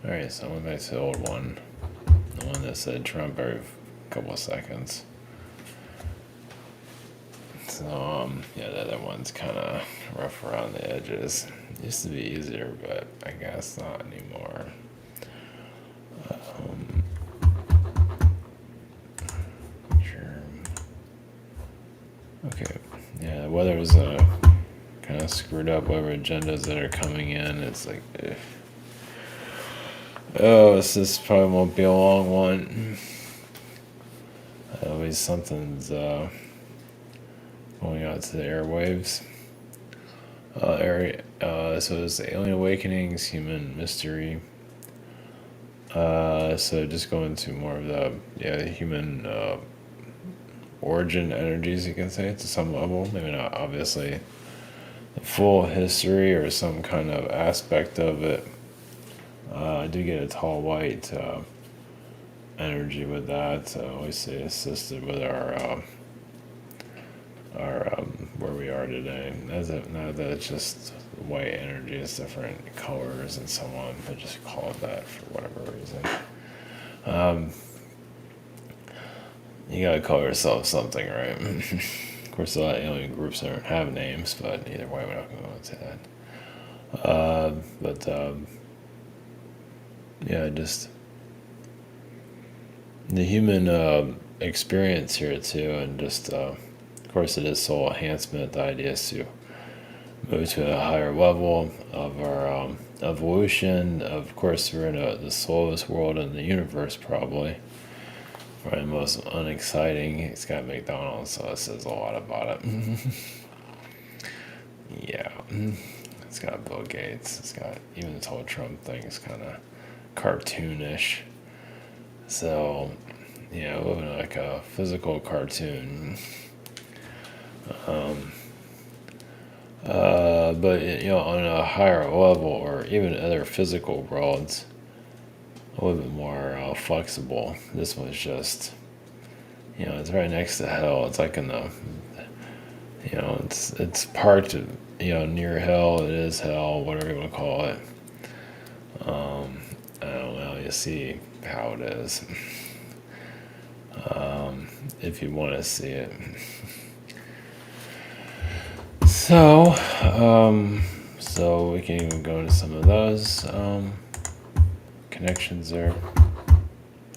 Alright, so I went back to the old one. The one that said Trump every couple of seconds. So, yeah, the other one's kind of rough around the edges. Used to be easier, but I guess not anymore. Sure. Okay. Yeah, the weather was kind of screwed up. Whatever agendas that are coming in, it's like, oh, this probably won't be a long one. Always something's going out to the airwaves. So it's Alien Awakenings, Human Mystery. So just going to more of the human origin energies, you can say, to some level. Maybe not obviously the full history or some kind of aspect of it. I do get a tall white energy with that. Obviously assisted with our where we are today. Now that it's just white energy, it's different colors and so on, but just call it that for whatever reason. You gotta call yourself something, right? Of course, a lot of alien groups don't have names, but either way, we're not going to go into that. But yeah, just the human experience here too, and just of course, it is soul enhancement. The idea is to move to a higher level of our evolution. Of course, we're in the slowest world in the universe, probably. Probably the most unexciting. It's got McDonald's, so it says a lot about it. Yeah. It's got Bill Gates. It's got even this whole Trump thing is kind of cartoonish. So, yeah, living like a physical cartoon. But on a higher level, or even other physical worlds, a little bit more flexible. This one's just, it's right next to hell. It's like in the, it's part of, near hell. It is hell, whatever you want to call it. I don't know. You see how it is. If you want to see it. So we can even go into some of those connections there.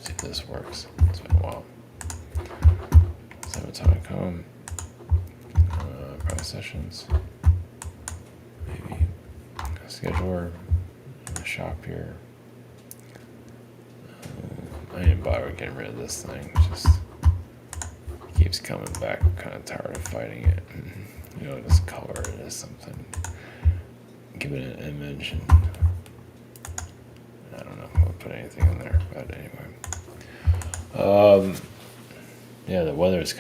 See if this works. It's been a while. Sabotage.com. Private sessions. Maybe a scheduler. A shop here. I ain't bother getting rid of this thing. It just keeps coming back. I'm kind of tired of fighting it. Just color it as something. Give it an image, and I don't know if I'll put anything in there, but anyway. Yeah, the weather is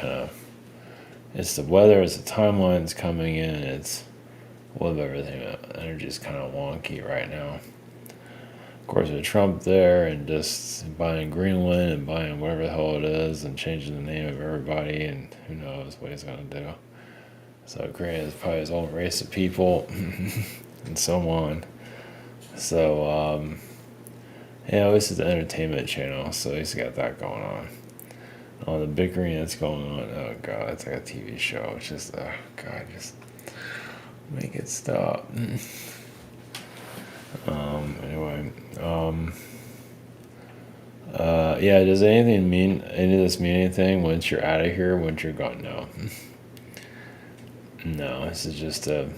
it's the weather, it's the timelines coming in, it's with everything. Energy is kind of wonky right now. Of course, with Trump there, and just buying Greenland and buying whatever the hell it is, and changing the name of everybody, and who knows what he's going to do. So Greenland is probably his own race of people, and so on. So, this is the entertainment channel, so he's got that going on. All the bickering that's going on, oh god, it's like a TV show. It's just, oh god, just make it stop. Anyway, does any of this mean anything once you're out of here, once you're gone? No. No, this is just a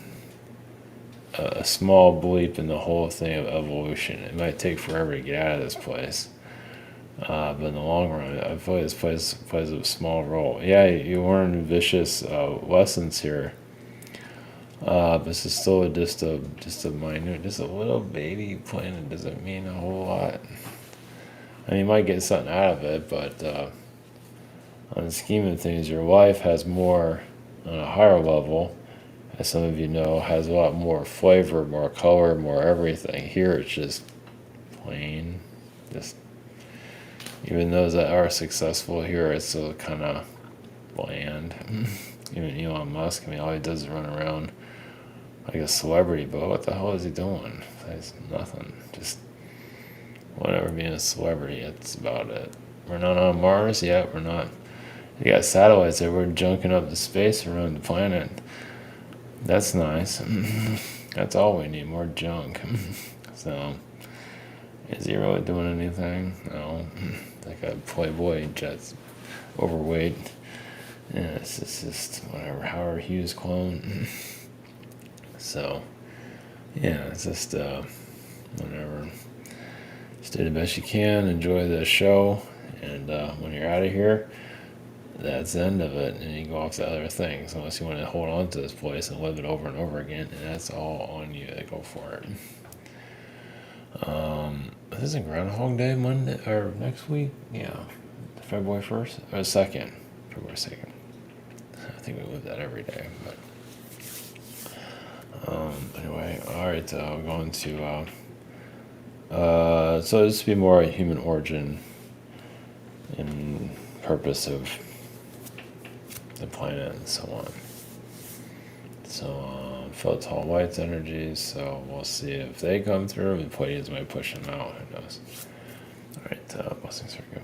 small bleep in the whole thing of evolution. It might take forever to get out of this place. But in the long run, I feel like this place plays a small role. Yeah, you learn vicious lessons here. But this is still just a minute, just a little baby planet. Doesn't mean a whole lot. I mean, you might get something out of it, but on the scheme of things, your life has more on a higher level. As some of you know, has a lot more flavor, more color, more everything. Here it's just plain, just even those that are successful here, it's still kind of bland. Even Elon Musk, I mean, all he does is run around like a celebrity, but what the hell is he doing? He's nothing. Just whatever, being a celebrity. That's about it. We're not on Mars yet. We're not. We got satellites that we're junking up the space around the planet. That's nice. That's all we need, more junk. So, is he really doing anything? No. Like a Playboy jet's overweight. Yeah, it's just whatever, Howard Hughes clone. So, yeah, it's just whatever. Just do the best you can, enjoy the show, and when you're out of here, that's the end of it, and you go off to other things. Unless you want to hold on to this place and live it over and over again, and that's all on you. Go for it. This isn't Groundhog Day Monday or next week? Yeah, February 1st or 2nd, February 2nd. I think we live that every day, but anyway, all right. We're going to so this would be more a human origin and purpose of the planet and so on. So Phil Tall White's energies. So we'll see if they come through. And Pleiades might push them out. Who knows? All right. Blessings for you.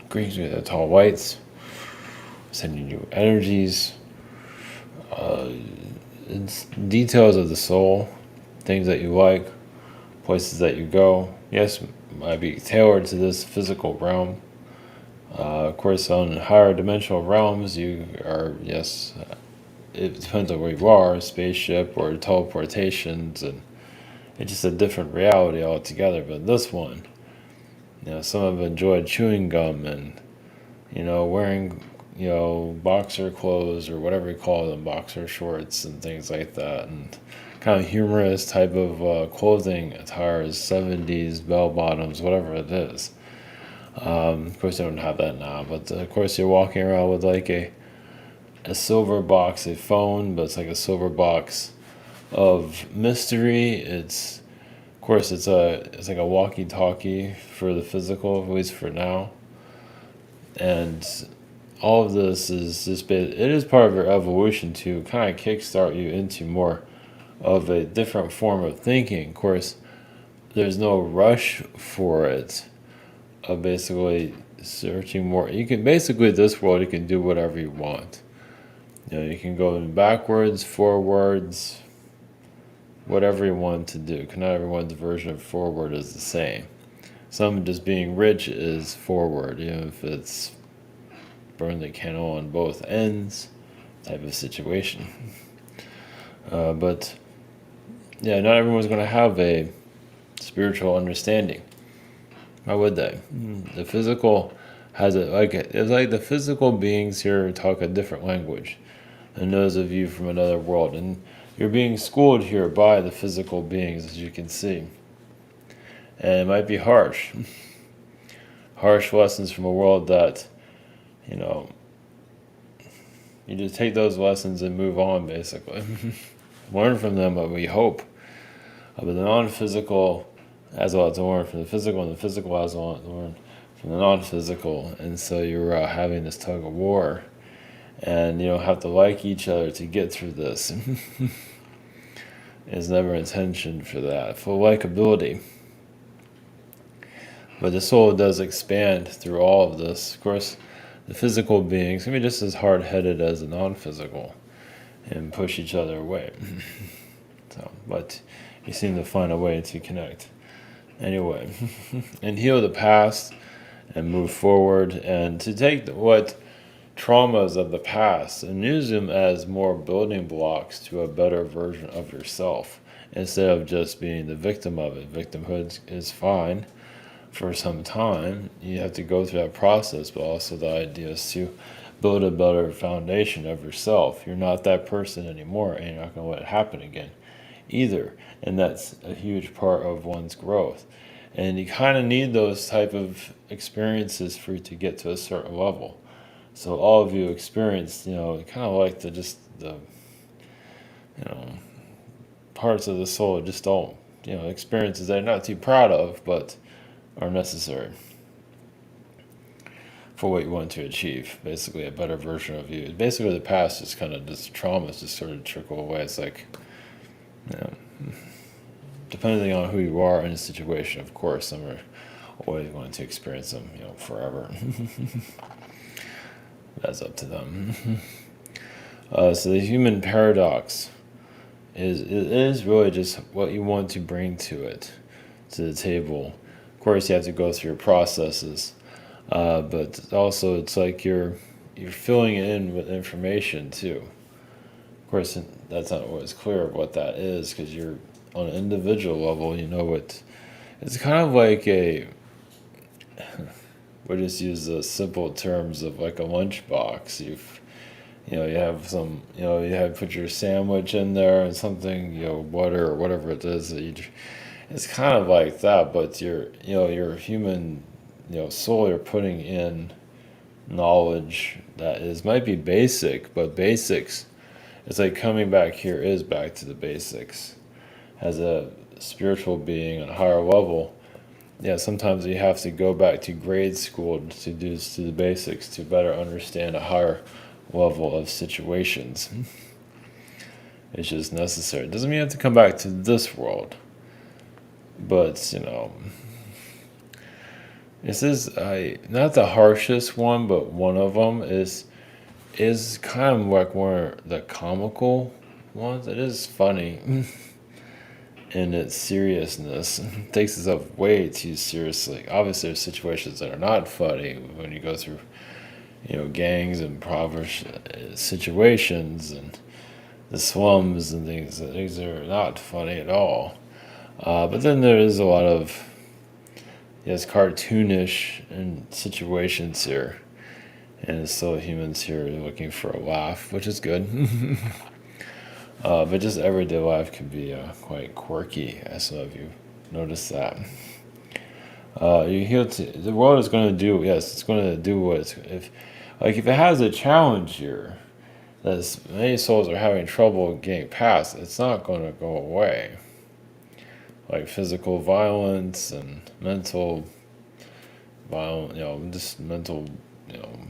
Greetings with the Tall Whites. Sending you energies. It's details of the soul, things that you like, places that you go. Yes, might be tailored to this physical realm. Of course, on higher dimensional realms, you are, yes, it depends on where you are, spaceship or teleportations, and it's just a different reality altogether. But this one, some have enjoyed chewing gum and, wearing boxer clothes or whatever you call them, boxer shorts and things like that, and kind of humorous type of clothing attires, 70s bell bottoms, whatever it is. Of course, they don't have that now, but of course, you're walking around with like a silver box, a phone, but it's like a silver box of mystery. It's, of course, it's like a walkie-talkie for the physical, at least for now, and all of this is just it is part of your evolution to kind of kickstart you into more of a different form of thinking. Of course, there's no rush for it. Of basically searching more. You can basically this world you can do whatever you want. You can go backwards, forwards, whatever you want to do. Because not everyone's version of forward is the same. Some just being rich is forward, if it's burn the candle on both ends type of situation. But yeah, not everyone's going to have a spiritual understanding. Why would they? The physical has it's like the physical beings here talk a different language than those of you from another world, and you're being schooled here by the physical beings, as you can see. And it might be harsh lessons from a world that, you just take those lessons and move on, basically. Learn from them, but we hope. But the non-physical has a lot to learn from the physical, and the physical has a lot to learn from the non-physical. And so you're having this tug of war, and you don't have to like each other to get through this. It's never intentioned for that, for likability. But the soul does expand through all of this. Of course, the physical beings can be just as hard-headed as the non-physical and push each other away. But you seem to find a way to connect. Anyway, and heal the past and move forward, and to take what traumas of the past and use them as more building blocks to a better version of yourself instead of just being the victim of it. Victimhood is fine for some time. You have to go through that process, but also the idea is to build a better foundation of yourself. You're not that person anymore, and you're not going to let it happen again either. And that's a huge part of one's growth. And you kind of need those type of experiences for you to get to a certain level. So all of you experience, kind of like the parts of the soul just don't, experiences that you're not too proud of, but are necessary. for what you want to achieve. Basically, a better version of you. Basically, the past is kind of just traumas just sort of trickle away. It's like, you know, depending on who you are in a situation, of course, some are always going to experience them, forever. That's up to them. So the human paradox is really just what you want to bring to the table. Of course, you have to go through your processes, but also it's like you're filling it in with information too. Of course, that's not always clear of what that is because you're on an individual level. You know what? It's kind of like we'll just use the simple terms of like a lunchbox. You have some, you have put your sandwich in there and something, butter or whatever it is that it's kind of like that, but your human, soul, you're putting in knowledge that might be basic, but basics, it's like coming back here is back to the basics. As a spiritual being on a higher level, yeah, sometimes you have to go back to grade school to the basics to better understand a higher level of situations. It's just necessary. It doesn't mean you have to come back to this world, but this is not the harshest one, but one of them is kind of like one of the comical ones. It is funny in its seriousness. It takes itself way too seriously. Obviously, there's situations that are not funny when you go through, gangs and impoverished situations and the slums and things. Things are not funny at all. But then there is a lot of, yes, cartoonish and situations here. And it's still humans here looking for a laugh, which is good. But just everyday life can be quite quirky, as some of you notice that. The world is going to do, yes, it's going to do what if it has a challenge here that many souls are having trouble getting past, it's not going to go away. Like physical violence and mental violence, just mental,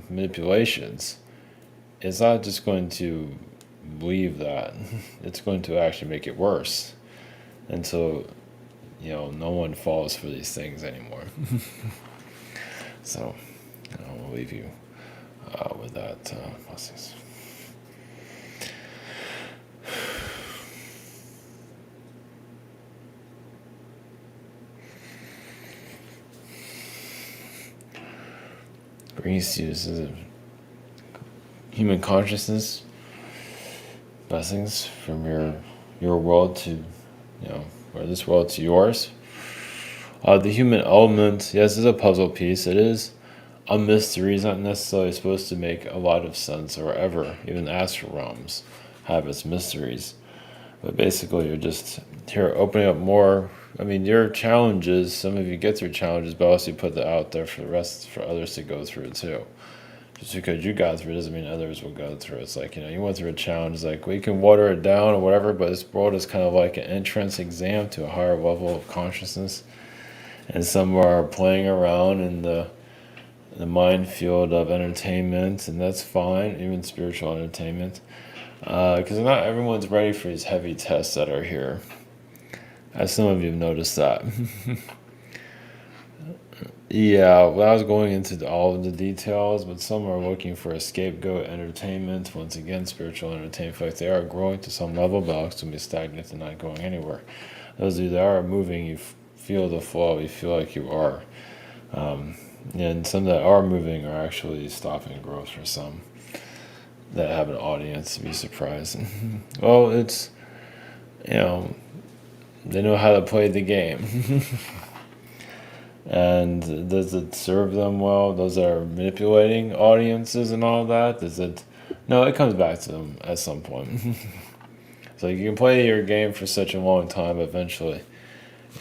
manipulations. It's not just going to leave that. It's going to actually make it worse. And so, no one falls for these things anymore. So, I'll leave you with that. Blessings. Brings you to human consciousness. Blessings from your world to, or this world to yours. The human element, yes, is a puzzle piece. It is a mystery. It's not necessarily supposed to make a lot of sense or ever. Even astral realms have its mysteries. But basically, you're just here opening up more. I mean, your challenges, some of you get through challenges, but also you put that out there for others to go through too. Just because you got through it doesn't mean others will go through it. It's like, you went through a challenge. It's like, we can water it down or whatever, but this world is kind of like an entrance exam to a higher level of consciousness. And some are playing around in the minefield of entertainment, and that's fine, even spiritual entertainment. Because not everyone's ready for these heavy tests that are here. As some of you have noticed that. Yeah, well, I was going into all of the details, but some are looking for a scapegoat entertainment. Once again, spiritual entertainment. In fact, they are growing to some level, but also be stagnant and not going anywhere. Those of you that are moving, you feel the flow, you feel like you are. And some that are moving are actually stopping growth for some that have an audience. Be surprised. Well, it's, they know how to play the game. And does it serve them well? Those that are manipulating audiences and all that, no, it comes back to them at some point. So you can play your game for such a long time, eventually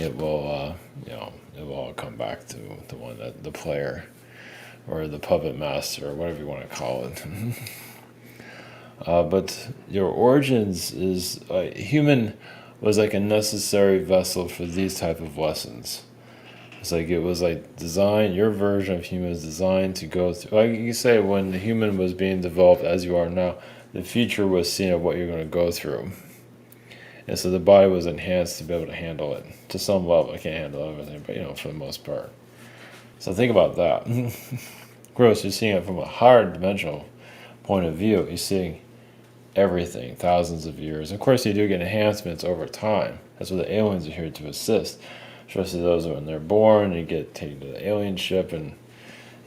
it will, it will all come back to the one that the player or the puppet master or whatever you want to call it. But your origins is human was like a necessary vessel for these type of lessons. It's like it was like designed, your version of human is designed to go through, like you say, when the human was being developed as you are now, the future was seen of what you're going to go through. And so the body was enhanced to be able to handle it to some level. I can't handle everything, but for the most part. So think about that. Of course, you're seeing it from a higher dimensional point of view. You're seeing everything, thousands of years. Of course, you do get enhancements over time. That's what the aliens are here to assist. Especially those when they're born, you get taken to the alien ship and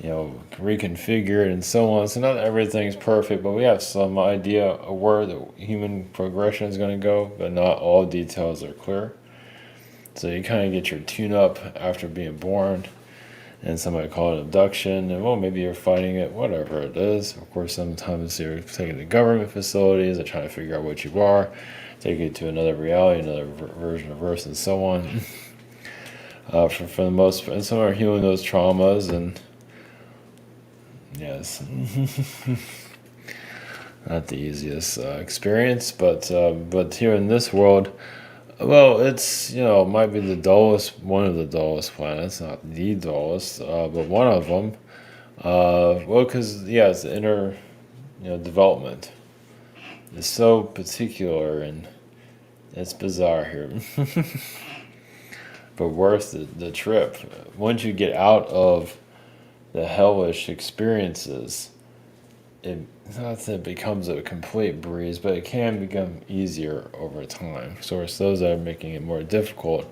reconfigured and so on. So not everything's perfect, but we have some idea of where the human progression is going to go, but not all details are clear. So you kind of get your tune-up after being born, and somebody call it abduction, and well, maybe you're fighting it, whatever it is. Of course, sometimes you're taken to government facilities, they're trying to figure out what you are, take you to another reality, another version of Earth, and so on. For the most part, and some are healing those traumas, and yes, not the easiest experience, but here in this world, well, it's might be the dullest, one of the dullest planets, not the dullest, but one of them. Well, because it's the inner development. It's so particular and it's bizarre here. But worth the trip. Once you get out of the hellish experiences, it not that it becomes a complete breeze, but it can become easier over time. So it's those that are making it more difficult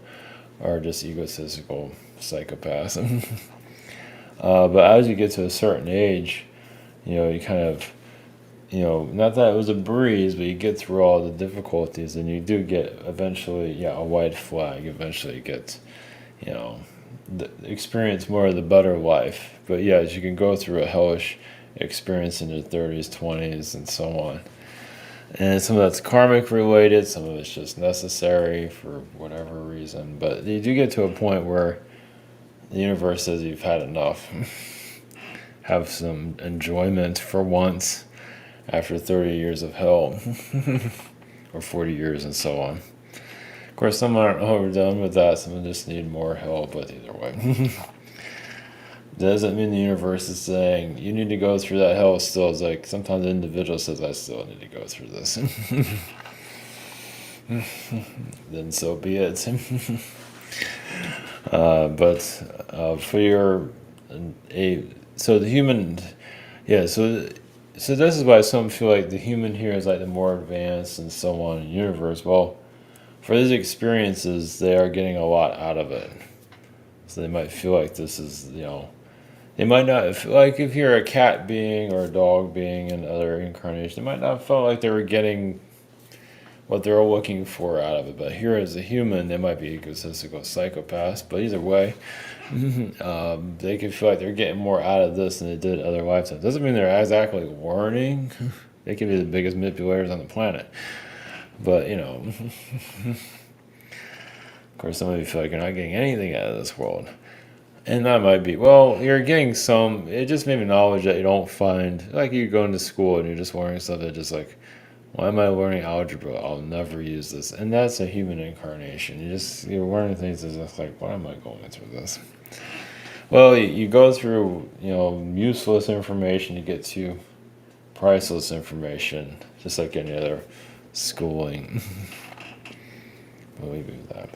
are just egotistical psychopaths. But as you get to a certain age, you kind of, not that it was a breeze, but you get through all the difficulties, and you do get eventually, a white flag. Eventually, you get, experience more of the better life. But as you can go through a hellish experience in your 30s, 20s, and so on. And some of that's karmic related, some of it's just necessary for whatever reason. But you do get to a point where the universe says you've had enough. Have some enjoyment for once after 30 years of hell. Or 40 years and so on. Of course, some aren't overdone with that, some just need more hell, but either way. Doesn't mean the universe is saying you need to go through that hell still. It's like sometimes the individual says, I still need to go through this. Then so be it. For your so the human, so this is why some feel like the human here is like the more advanced and so on in the universe. Well, for these experiences, they are getting a lot out of it. So they might feel like this is, they might not, like if you're a cat being or a dog being in other incarnations, they might not feel like they were getting what they're looking for out of it. But here as a human, they might be egotistical psychopaths, but either way, they can feel like they're getting more out of this than they did other lifetimes. Doesn't mean they're exactly learning. They can be the biggest manipulators on the planet. But, of course, some of you feel like you're not getting anything out of this world. And that might be, well, you're getting some, it just may be knowledge that you don't find, like you go into school and you're just learning stuff that just like, why am I learning algebra? I'll never use this. And that's a human incarnation. You're learning things that's just like, why am I going through this? Well, you go through, useless information to get to priceless information, just like any other schooling. We'll leave it with that.